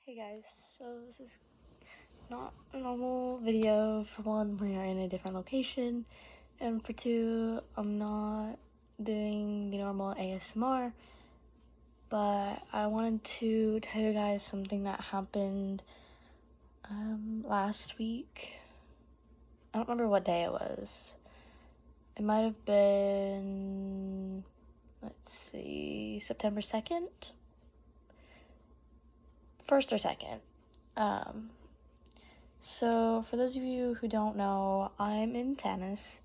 Hey guys, so this is not a normal video. For one, we are in a different location, and for two, I'm not doing the normal ASMR, but I wanted to tell you guys something that happened last week. I don't remember what day it was. It might have been, let's see, September 2nd? 1st or 2nd. So for those of you who don't know, I'm in tennis,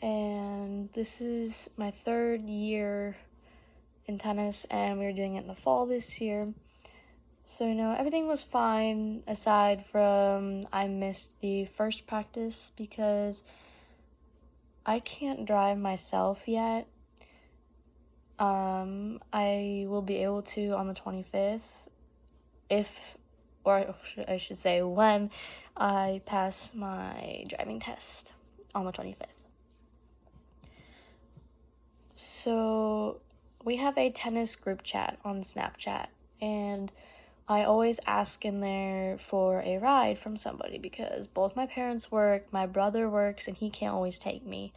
and this is my 3rd year in tennis, and we were doing it in the fall this year. So, everything was fine aside from I missed the first practice because I can't drive myself yet. I will be able to on the 25th or I should say when I pass my driving test on the 25th. So we have a tennis group chat on Snapchat, and I always ask in there for a ride from somebody because both my parents work, my brother works, and he can't always take me.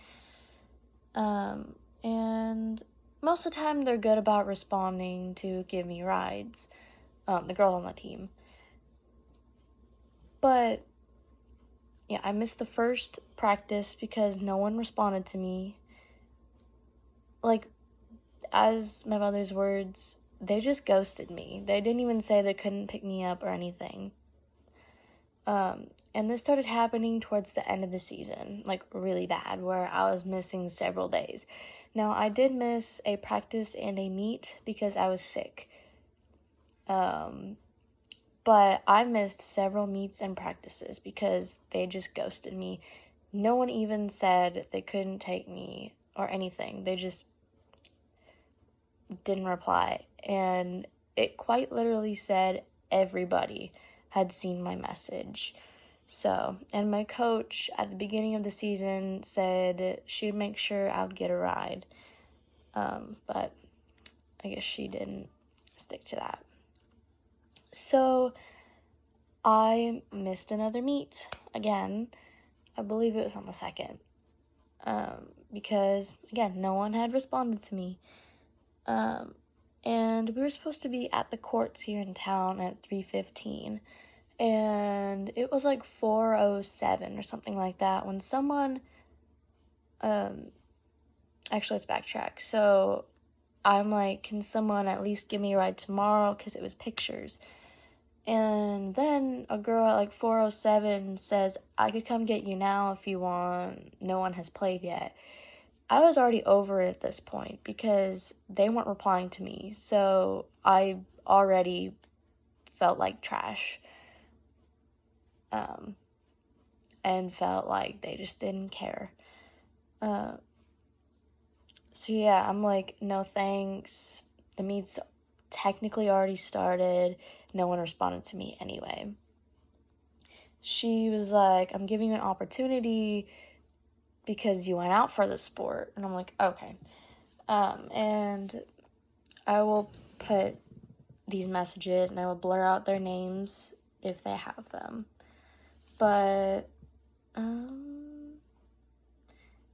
And most of the time they're good about responding to give me rides, the girls on the team. But yeah, I missed the first practice because no one responded to me. Like, as my mother's words, they just ghosted me. They didn't even say they couldn't pick me up or anything. And this started happening towards the end of the season, like really bad, where I was missing several days. Now, I did miss a practice and a meet because I was sick. But I missed several meets and practices because they just ghosted me. No one even said they couldn't take me or anything. They just didn't reply. And it quite literally said everybody had seen my message. So, and my coach at the beginning of the season said she'd make sure I would get a ride. But I guess she didn't stick to that. So I missed another meet again. I believe it was on the 2nd. Because, again, no one had responded to me. And we were supposed to be at the courts here in town at 3:15. And it was like 4:07 or something like that when someone, actually, let's backtrack. So I'm like, can someone at least give me a ride tomorrow? Because it was pictures. And then a girl at like 4:07 says, I could come get you now if you want. No one has played yet. I was already over it at this point because they weren't replying to me. So I already felt like trash. And felt like they just didn't care. So yeah, I'm like, no thanks. The meet's technically already started. No one responded to me anyway. She was like, I'm giving you an opportunity because you went out for the sport. And I'm like, okay. And I will put these messages and I will blur out their names if they have them. But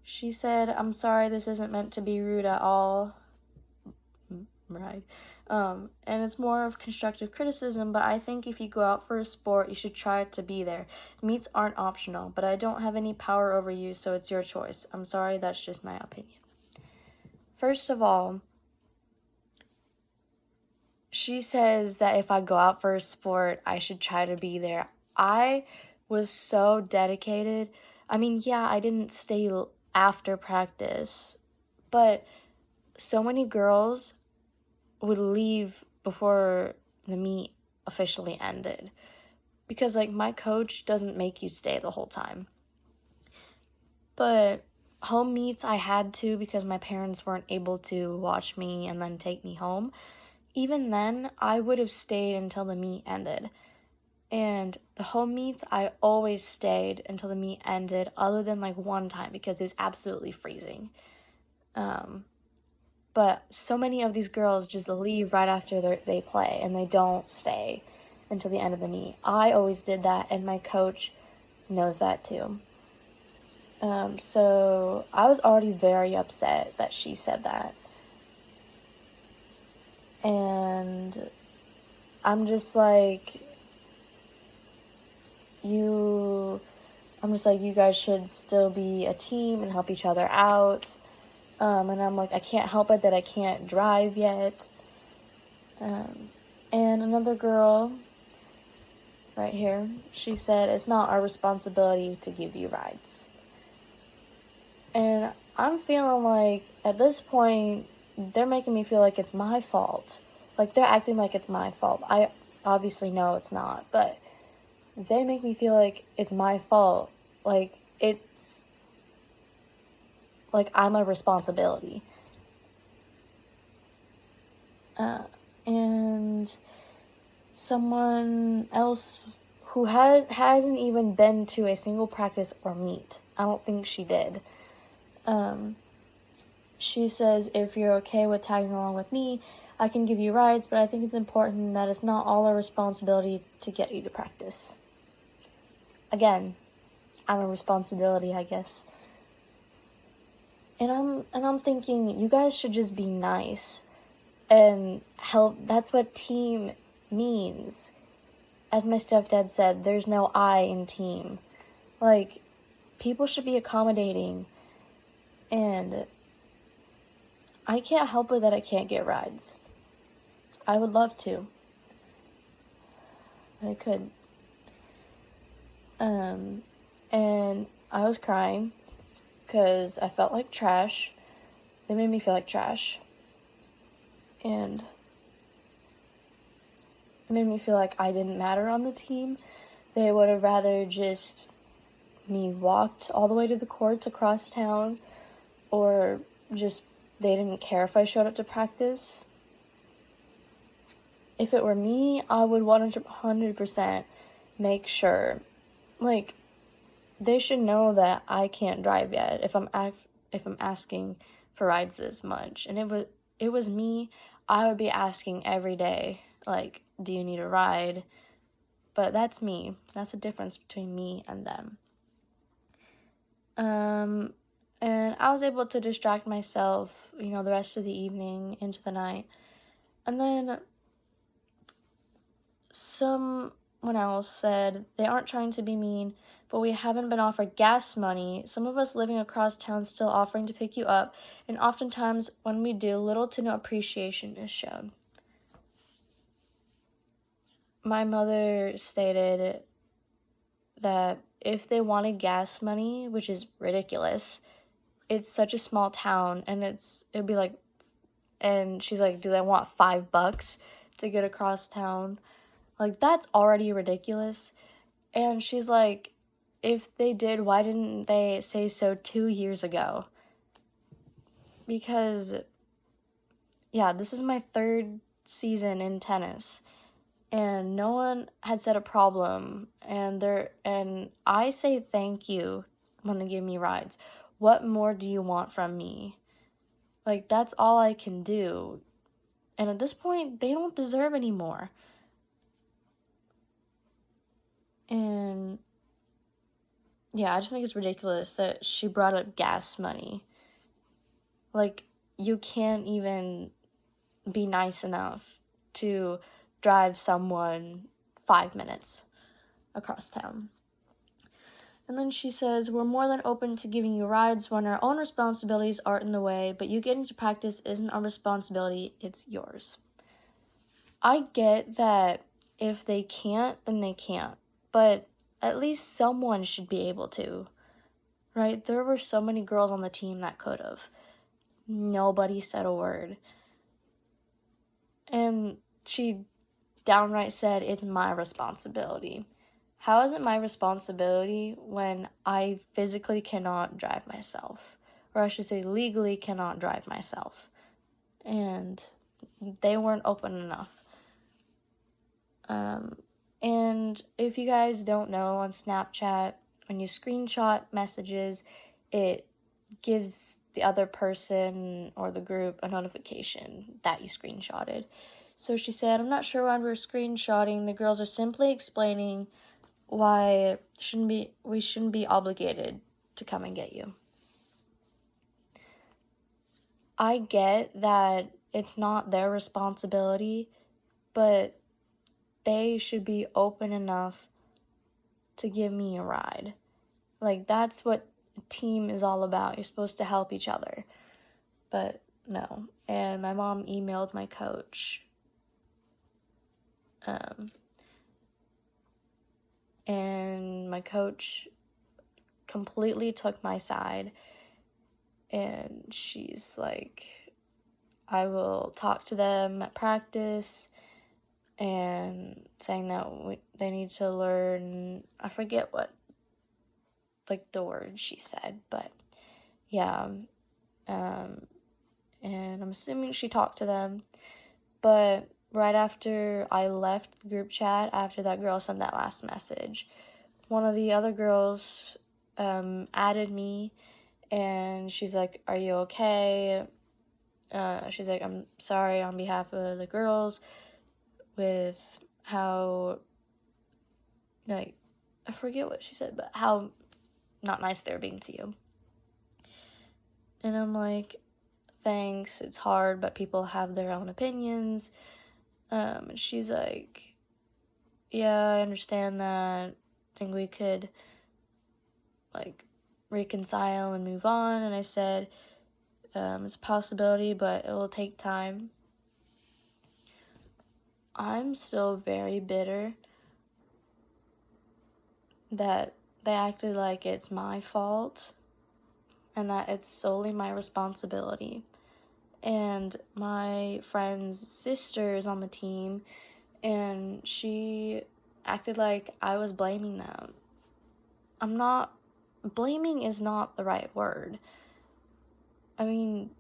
she said, I'm sorry, this isn't meant to be rude at all. Right. And it's more of constructive criticism, but I think if you go out for a sport, you should try to be there. Meets aren't optional, but I don't have any power over you, so it's your choice. I'm sorry, that's just my opinion. First of all, she says that if I go out for a sport, I should try to be there. I was so dedicated. I mean, yeah, I didn't stay after practice, but so many girls would leave before the meet officially ended because like my coach doesn't make you stay the whole time. But home meets I had to because my parents weren't able to watch me and then take me home. Even then, I would have stayed until the meet ended. And the home meets, I always stayed until the meet ended, other than like one time because it was absolutely freezing. But so many of these girls just leave right after they play and they don't stay. until the end of the meet. I always did that, and my coach knows that too. So I was already very upset that she said that. And I'm just like, you guys should still be a team and help each other out. And I'm like, I can't help it that I can't drive yet. And another girl right here, she said, it's not our responsibility to give you rides. And I'm feeling like, at this point, they're making me feel like it's my fault. Like, they're acting like it's my fault. I obviously know it's not, but they make me feel like it's my fault. Like, it's like I'm a responsibility. And someone else who hasn't even been to a single practice or meet, I don't think she did. She says, if you're okay with tagging along with me, I can give you rides, but I think it's important that it's not all our responsibility to get you to practice. Again, I'm a responsibility, I guess. And I'm thinking, you guys should just be nice and help. That's what team means. As my stepdad said, there's no I in team. Like, people should be accommodating. And I can't help it that I can't get rides. I would love to. But I couldn't. And I was crying because I felt like trash. They made me feel like trash. And it made me feel like I didn't matter on the team. They would have rather just me walked all the way to the courts across town, or just they didn't care if I showed up to practice. If it were me, I would 100% make sure, like, they should know that I can't drive yet if I'm asking for rides this much. And it was me, I would be asking every day, like, do you need a ride? But that's me. That's the difference between me and them. And I was able to distract myself, the rest of the evening into the night. And then someone else said, they aren't trying to be mean, but we haven't been offered gas money. Some of us living across town still offering to pick you up, and oftentimes when we do, little to no appreciation is shown. My mother stated that if they wanted gas money, which is ridiculous, it's such a small town, and it'd be like, and she's like, do they want $5 to get across town? Like, that's already ridiculous. And she's like, if they did, why didn't they say so 2 years ago? Because, yeah, this is my third season in tennis, and no one had said a problem, and I say thank you when they give me rides. What more do you want from me? Like, that's all I can do. And at this point, they don't deserve any more. And yeah, I just think it's ridiculous that she brought up gas money. Like, you can't even be nice enough to drive someone 5 minutes across town. And then she says, we're more than open to giving you rides when our own responsibilities aren't in the way, but you getting to practice isn't our responsibility, it's yours. I get that if they can't, then they can't, but at least someone should be able to, right? There were so many girls on the team that could have. Nobody said a word. And she downright said, it's my responsibility. How is it my responsibility when I physically cannot drive myself? Or I should say legally cannot drive myself. And they weren't open enough. And if you guys don't know, on Snapchat, when you screenshot messages, it gives the other person or the group a notification that you screenshotted. So she said, I'm not sure why we're screenshotting. The girls are simply explaining why we shouldn't be obligated to come and get you. I get that it's not their responsibility, but they should be open enough to give me a ride. Like, that's what a team is all about. You're supposed to help each other. But no. And my mom emailed my coach. And my coach completely took my side. And she's like, I will talk to them at practice, and saying that they need to learn, I forget what, like, the word she said, but yeah, and I'm assuming she talked to them, but right after I left the group chat, after that girl sent that last message, one of the other girls added me, and she's like, are you okay? She's like, I'm sorry on behalf of the girls with how, like, I forget what she said, but how not nice they're being to you. And I'm like, thanks, it's hard, but people have their own opinions. And she's like, yeah, I understand that. I think we could, like, reconcile and move on. And I said, it's a possibility, but it will take time. I'm still very bitter that they acted like it's my fault and that it's solely my responsibility. And my friend's sister is on the team, and she acted like I was blaming them. I'm not. Blaming is not the right word. I mean,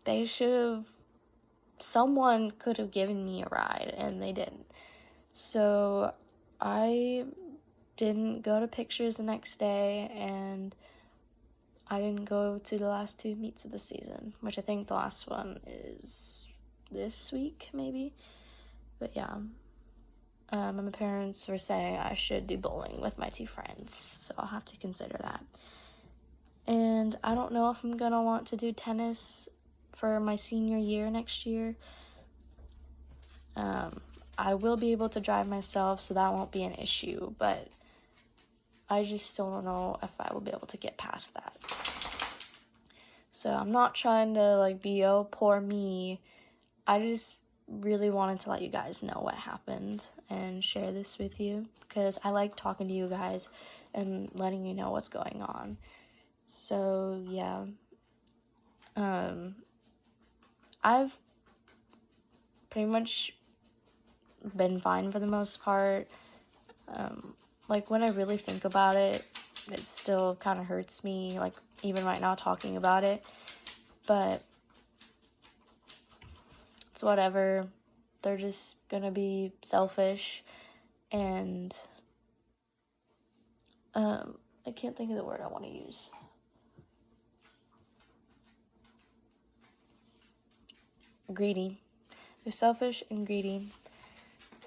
they should have. Someone could have given me a ride, and they didn't. So I didn't go to pictures the next day, and I didn't go to the last 2 meets of the season, which I think the last one is this week, maybe. But yeah, my parents were saying I should do bowling with my 2 friends, so I'll have to consider that. And I don't know if I'm gonna want to do tennis for my senior year next year. I will be able to drive myself, so that won't be an issue, but I just still don't know if I will be able to get past that. So I'm not trying to, like, be, oh, poor me. I just really wanted to let you guys know what happened and share this with you, because I like talking to you guys and letting you know what's going on. So, yeah. I've pretty much been fine for the most part. Like, when I really think about it, it still kind of hurts me, like, even right now talking about it. But it's whatever. They're just gonna be selfish, and I can't think of the word I want to use. Greedy. They're selfish and greedy.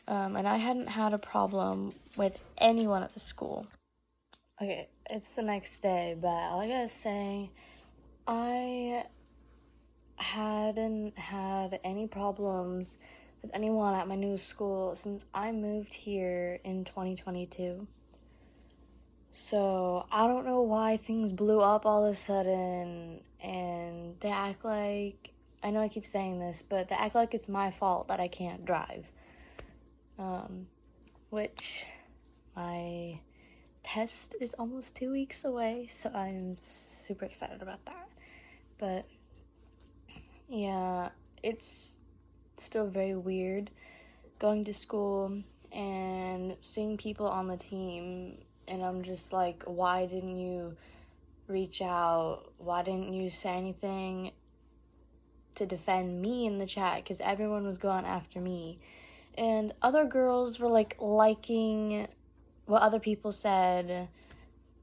And I hadn't had a problem with anyone at the school. Okay, it's the next day, but like I was saying, I hadn't had any problems with anyone at my new school since I moved here in 2022. So I don't know why things blew up all of a sudden, and they act like, I know I keep saying this, but they act like it's my fault that I can't drive. Which my test is almost 2 weeks away, so I'm super excited about that. But yeah, it's still very weird going to school and seeing people on the team, and I'm just like, why didn't you reach out? Why didn't you say anything to defend me in the chat? Because everyone was going after me. And other girls were, like, liking what other people said,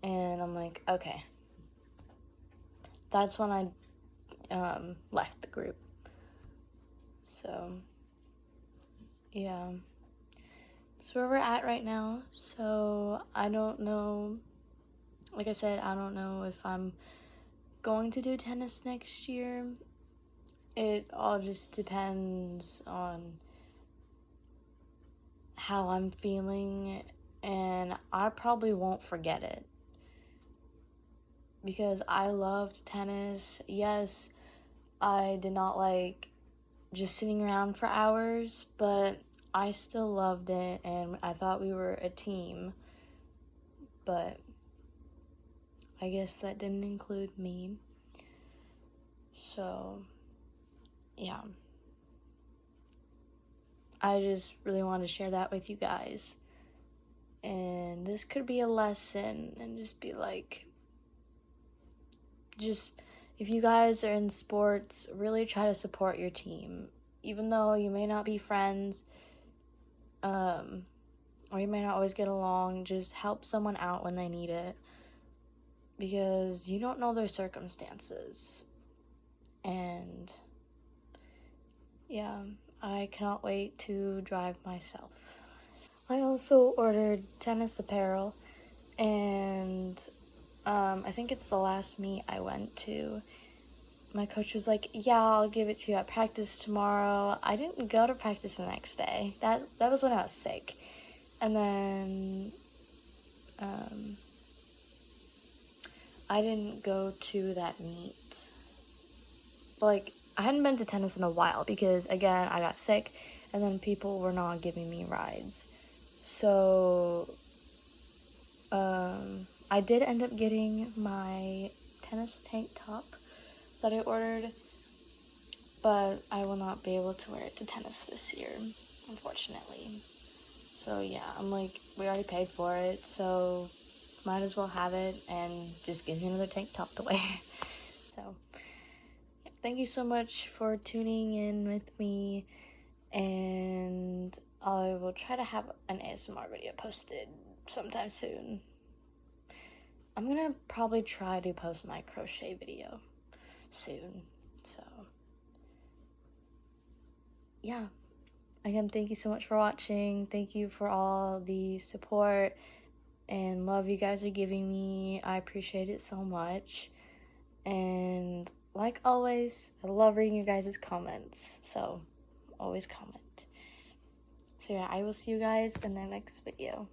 and I'm like, okay. That's when I left the group. So, yeah, that's where we're at right now. So I don't know, like I said, I don't know if I'm going to do tennis next year. It all just depends on how I'm feeling, and I probably won't forget it because I loved tennis. Yes, I did not like just sitting around for hours, but I still loved it and I thought we were a team. But I guess that didn't include me. So, yeah. I just really wanted to share that with you guys. And this could be a lesson and just be like, just if you guys are in sports, really try to support your team. Even though you may not be friends, or you may not always get along, just help someone out when they need it. Because you don't know their circumstances. And yeah, I cannot wait to drive myself. I also ordered tennis apparel, and I think it's the last meet I went to. My coach was like, "Yeah, I'll give it to you at practice tomorrow." I didn't go to practice the next day. That was when I was sick, and then I didn't go to that meet. But like, I hadn't been to tennis in a while because again I got sick, and then people were not giving me rides. So I did end up getting my tennis tank top that I ordered, but I will not be able to wear it to tennis this year, unfortunately. So yeah, I'm like, we already paid for it, so might as well have it and just give me another tank top to wear. So thank you so much for tuning in with me, and I will try to have an ASMR video posted sometime soon. I'm gonna probably try to post my crochet video soon. So yeah, again, thank you so much for watching. Thank you for all the support and love you guys are giving me. I appreciate it so much. And like always, I love reading you guys' comments. So always comment. So yeah, I will see you guys in the next video.